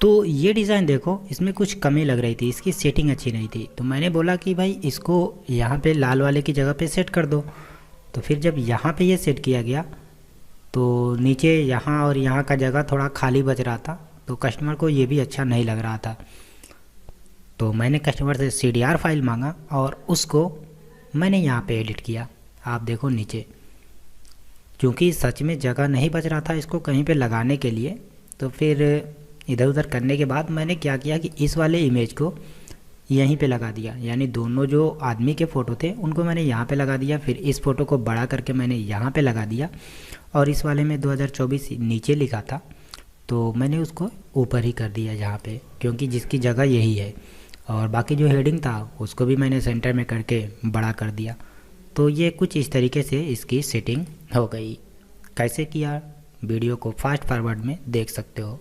तो ये डिज़ाइन देखो, इसमें कुछ कमी लग रही थी, इसकी सेटिंग अच्छी नहीं थी। तो मैंने बोला कि भाई इसको यहाँ पे लाल वाले की जगह पे सेट कर दो। तो फिर जब यहाँ पे ये सेट किया गया तो नीचे यहाँ और यहाँ का जगह थोड़ा खाली बच रहा था, तो कस्टमर को ये भी अच्छा नहीं लग रहा था। तो मैंने कस्टमर से CDR फाइल मांगा और उसको मैंने यहाँ पे एडिट किया। आप देखो नीचे, क्योंकि सच में जगह नहीं बच रहा था इसको कहीं पे लगाने के लिए, तो फिर इधर उधर करने के बाद मैंने क्या किया कि इस वाले इमेज को यहीं पे लगा दिया। यानी दोनों जो आदमी के फ़ोटो थे उनको मैंने यहाँ पे लगा दिया, फिर इस फ़ोटो को बड़ा करके मैंने यहाँ पे लगा दिया, और इस वाले में 2024 नीचे लिखा था तो मैंने उसको ऊपर ही कर दिया यहाँ पे, क्योंकि जिसकी जगह यही है। और बाकी जो हेडिंग था उसको भी मैंने सेंटर में करके बड़ा कर दिया। तो ये कुछ इस तरीके से इसकी सेटिंग हो गई। कैसे किया, वीडियो को फास्ट फॉरवर्ड में देख सकते हो।